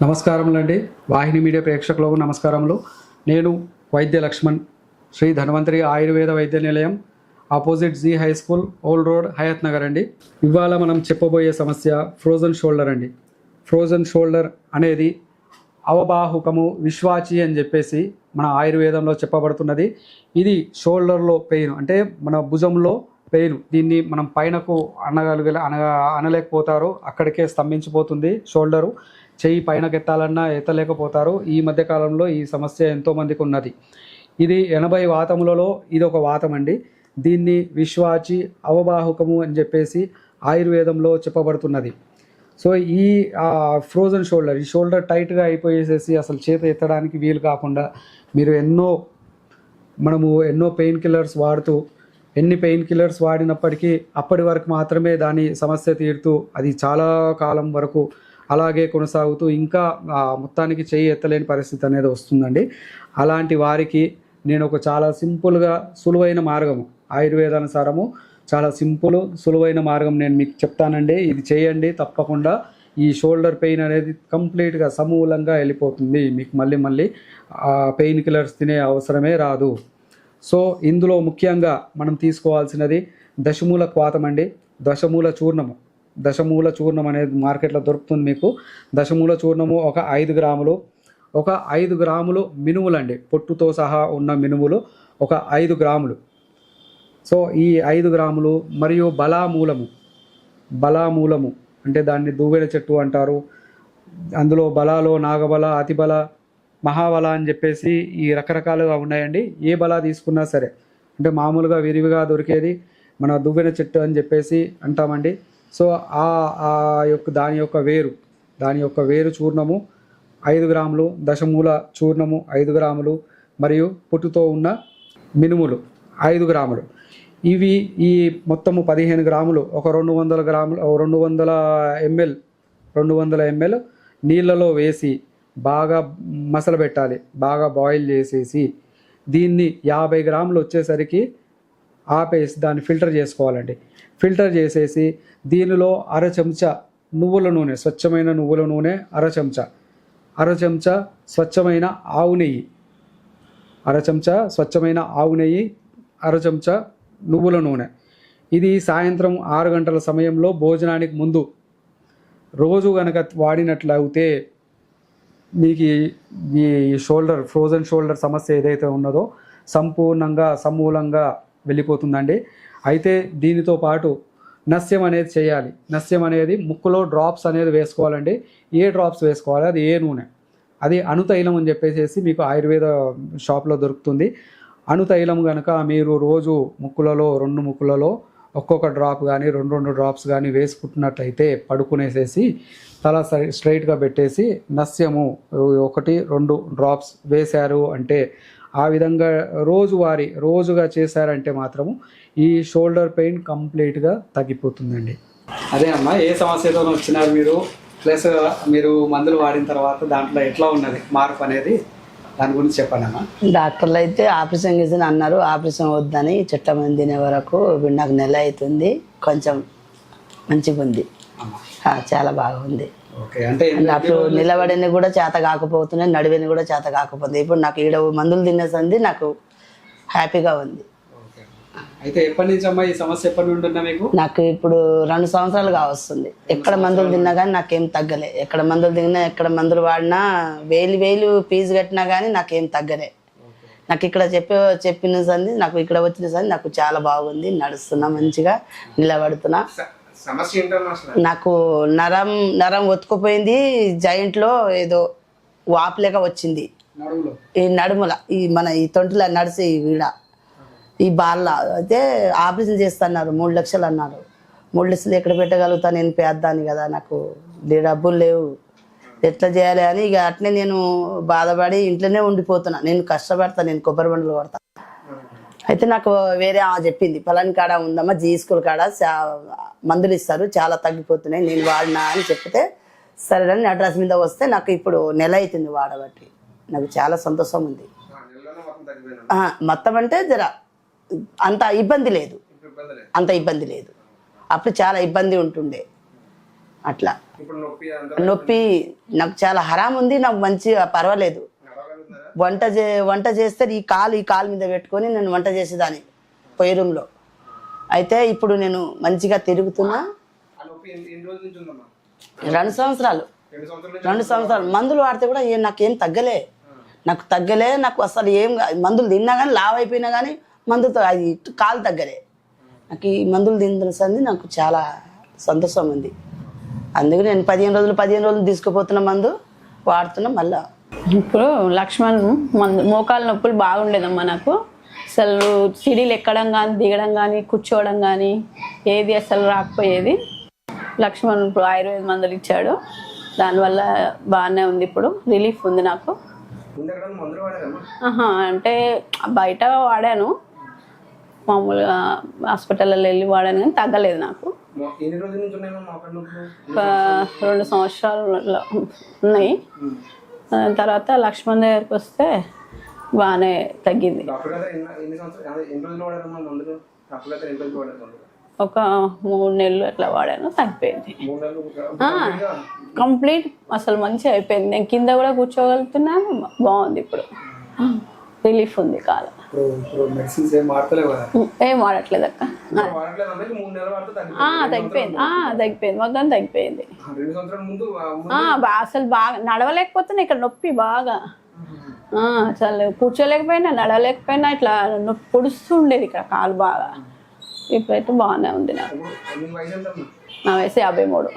నమస్కారములండి. వాహిని media ప్రేక్షకులకు నమస్కారములు. నేను వైద్య Laxman, Shri Dhanvantari Ayurveda Vaidya Nilayam, opposite G high school, old road, Hayathnagar అండి. ఇవాళ మనం చెప్పబోయే సమస్య ఫ్రోజన్ షోల్డర్ అండి. ఫ్రోజన్ షోల్డర్ అనేది అవబాహుకము విశ్వాచి అని చెప్పేసి మన ఆయుర్వేదంలో చెప్పబడుతున్నది. ఇది షోల్డర్లో పెయిన్, అంటే మన భుజంలో పెయిన్. దీన్ని మనం పైనకు అనలేకపోతారు, అక్కడికే స్తంభించిపోతుంది షోల్డరు. చెయ్యి పైనకి ఎత్తాలన్నా ఎత్తలేకపోతారు. ఈ మధ్యకాలంలో ఈ సమస్య ఎంతోమందికి ఉన్నది. ఇది 80 వాతములలో ఇది ఒక వాతం అండి. దీన్ని విశ్వాచి అవబాహుకము అని చెప్పేసి ఆయుర్వేదంలో చెప్పబడుతున్నది. సో ఈ ఫ్రోజన్ షోల్డర్, ఈ షోల్డర్ టైట్గా అయిపోయేసేసి అసలు చేత ఎత్తడానికి వీలు కాకుండా మీరు ఎన్నో పెయిన్ కిల్లర్స్ వాడుతూ, ఎన్ని పెయిన్ కిల్లర్స్ వాడినప్పటికీ అప్పటి వరకు మాత్రమే దాని సమస్య తీరుతూ అది చాలా కాలం వరకు అలాగే కొనసాగుతూ ఇంకా మొత్తానికి చెయ్యి ఎత్తలేని పరిస్థితి అనేది వస్తుందండి. అలాంటి వారికి నేను ఒక చాలా సింపుల్గా సులువైన మార్గము, ఆయుర్వేదానుసారము చాలా సులువైన మార్గం నేను మీకు చెప్తానండి. ఇది చేయండి, తప్పకుండా ఈ షోల్డర్ పెయిన్ అనేది కంప్లీట్గా సమూలంగా వెళ్ళిపోతుంది. మీకు మళ్ళీ పెయిన్ కిల్లర్స్ తినే అవసరమే రాదు. సో ఇందులో ముఖ్యంగా మనం తీసుకోవాల్సినది దశమూల క్వాతం అండి. దశమూల చూర్ణం అనేది మార్కెట్లో దొరుకుతుంది మీకు. దశమూల చూర్ణము ఒక 5 గ్రాములు, ఒక 5 గ్రాములు మినుములు అండి, పొట్టుతో సహా ఉన్న మినుములు ఒక 5 గ్రాములు. సో ఈ 5 గ్రాములు మరియు బలామూలము అంటే దాన్ని దువ్వెన చెట్టు అంటారు. అందులో బలాలో నాగబల, అతిబల, మహాబల అని చెప్పేసి ఈ రకరకాలుగా ఉన్నాయండి. ఏ బలా తీసుకున్నా సరే, అంటే మామూలుగా విరివిగా దొరికేది మన దువ్వెన చెట్టు అని చెప్పేసి అంటామండి. సో దాని యొక్క వేరు చూర్ణము 5 గ్రాములు, దశమూల చూర్ణము 5 గ్రాములు మరియు పుట్టుతో ఉన్న మినుములు 5 గ్రాములు. ఈ మొత్తము 15 గ్రాములు, ఒక 200 గ్రాములు, 200 ml నీళ్ళలో వేసి బాగా మసలబెట్టాలి. బాగా బాయిల్ చేసేసి దీన్ని 50 గ్రాములు వచ్చేసరికి ఆపేసి దాన్ని ఫిల్టర్ చేసుకోవాలండి. ఫిల్టర్ చేసేసి దీనిలో అర చెంచా నువ్వుల నూనె, స్వచ్ఛమైన నువ్వుల నూనె అర చెంచా స్వచ్ఛమైన ఆవు నెయ్యి, అర చెంచా నువ్వుల నూనె. ఇది సాయంత్రం 6 గంటల సమయంలో భోజనానికి ముందు రోజు కనుక వాడినట్లయితే మీకు ఈ ఫ్రోజన్ షోల్డర్ సమస్య ఏదైతే ఉన్నదో సమూలంగా వెళ్ళిపోతుందండి. అయితే దీనితో పాటు నస్యం అనేది చేయాలి. నస్యం అనేది ముక్కులో డ్రాప్స్ అనేది వేసుకోవాలండి. ఏ డ్రాప్స్ వేసుకోవాలి, అది ఏ నూనె, అది అణుతైలం అని చెప్పేసి మీకు ఆయుర్వేద షాప్లో దొరుకుతుంది. అణుతైలం కనుక మీరు రోజు రెండు ముక్కులలో ఒక్కొక్క డ్రాప్ కానీ 2 డ్రాప్స్ కానీ వేసుకుంటున్నట్లయితే పడుకునేసేసి తల స్ట్రైట్గా పెట్టేసి నస్యము 1-2 డ్రాప్స్ వేశారు అంటే, ఆ విధంగా రోజుగా చేశారంటే మాత్రము ఈ షోల్డర్ పెయిన్ కంప్లీట్గా తగ్గిపోతుందండి. అదే అమ్మా, ఏ సమస్యతో వచ్చినారు మీరు, ప్లస్ మీరు మందులు వాడిన తర్వాత దాంట్లో ఎట్లా ఉన్నది మార్పు అనేది, దాని గురించి చెప్పండి అమ్మా. డాక్టర్లు అయితే ఆపరేషన్ చేసి అన్నారు. ఆపరేషన్ వద్దని చెట్ల మంది తినే వరకు నాకు నెల అవుతుంది. కొంచెం మంచిగా ఉంది, చాలా బాగుంది. అప్పుడు నిలబడిని కూడా చేత కాకపోతున్నాయి, నడివిని కూడా చేత కాకపోతుంది. ఇప్పుడు నాకు ఈడ మందులు తినేసింది, నాకు హ్యాపీగా ఉంది. అయితే ఎప్పటి నుంచి అమ్మా ఈ సమస్య ఎప్పటి నుండి ఉన్నా మీకు? నాకు ఇప్పుడు 2 సంవత్సరాలుగా వస్తుంది. ఎక్కడ మందులు తిన్నా కానీ నాకేం తగ్గలే. ఎక్కడ మందులు తిన్నా, ఎక్కడ మందులు వాడినా, వేలు ఫీజు కట్టినా కానీ నాకేం తగ్గలే. నాకు ఇక్కడ చెప్పిన సంది, నాకు ఇక్కడ వచ్చిన సంది నాకు చాలా బాగుంది. నడుస్తున్నా, మంచిగా నిలబడుతున్నా. నాకు నరం ఒత్తుకుపోయింది, జాయింట్లో ఏదో వాపులేక వచ్చింది. ఈ నడుముల ఈ తొంటిలా నడిచి ఈడ ఈ బాల్ల అయితే ఆపరేషన్ చేస్తున్నారు. 3 లక్షలు అన్నారు. 3 లక్షలు ఎక్కడ పెట్టగలుగుతా, నేను పేద్దాన్ని కదా, నాకు డబ్బులు లేవు, ఎట్లా చేయాలి అని ఇక అట్నే నేను బాధపడి ఇంట్లోనే ఉండిపోతున్నా. నేను కష్టపడతాను, నేను కొబ్బరి బండలు పడతా. అయితే నాకు వేరే చెప్పింది, పలాని కాడ ఉందమ్మా, జీ స్కూల్ కాడ మందులు ఇస్తారు, చాలా తగ్గిపోతున్నాయి, నేను వాడినా అని చెప్తే సరే అని అడ్రస్ మీద వస్తే నాకు ఇప్పుడు నెల అవుతుంది వాడబట్టి. నాకు చాలా సంతోషం ఉంది. మొత్తం అంటే అంత ఇబ్బంది లేదు. అప్పుడు చాలా ఇబ్బంది ఉంటుండే అట్లా. ఇప్పుడు నొప్పి నొప్పి నాకు చాలా హరాం ఉంది, నాకు మంచిగా పర్వాలేదు. వంట చేస్తే ఈ కాలు మీద పెట్టుకొని నేను వంట చేసేదాన్ని పొయ్యి రూమ్లో. అయితే ఇప్పుడు నేను మంచిగా తిరుగుతున్నా. 2 సంవత్సరాలు మందులు వాడితే కూడా నాకేం తగ్గలే. నాకు అసలు ఏం మందులు తిన్నా కానీ లావ్ అయిపోయినా కానీ మందులతో అది కాలు తగ్గలే. నాకు ఈ మందులు తింటుంది నాకు చాలా సంతోషం ఉంది. అందుకే నేను 15 రోజులు తీసుకుపోతున్న మందు వాడుతున్నా. మళ్ళా ఇప్పుడు లక్ష్మణ్ మోకాలు నొప్పులు బాగుండేదమ్మా నాకు. అసలు సిడీలు ఎక్కడం కానీ దిగడం కానీ కూర్చోవడం కానీ ఏది అసలు రాకపోయేది. లక్ష్మణ్ ఇప్పుడు ఆయుర్వేద మందులు ఇచ్చాడు, దానివల్ల బాగానే ఉంది. ఇప్పుడు రిలీఫ్ ఉంది నాకు. అంటే బయట వాడాను, మామూలుగా హాస్పిటల్లో వెళ్ళి వాడాను కానీ తగ్గలేదు నాకు. 2 సంవత్సరాలు ఉన్నాయి. తర్వాత లక్ష్మణ్ దగ్గరికి వస్తే బాగానే తగ్గింది. ఒక 3 నెలలు అట్లా వాడాను, తగ్గిపోయింది కంప్లీట్. అసలు మంచిగా అయిపోయింది. నేను కింద కూడా కూర్చోగలుగుతున్నాను, బాగుంది. ఇప్పుడు రిలీఫ్ ఉంది కాలం. ఏం వాడట్లేదు అక్క. తగ్గిపోయింది మొత్తం తగ్గిపోయింది. అసలు బాగా నడవలేకపోతున్నా, ఇక్కడ నొప్పి బాగా. అసలు కూర్చోలేకపోయినా నడవలేకపోయినా ఇట్లా నొప్పి పొడుస్తుండేది ఇక్కడ కాలు బాగా. ఇప్పుడైతే బాగానే ఉంది నాకు. నా వయసు 53.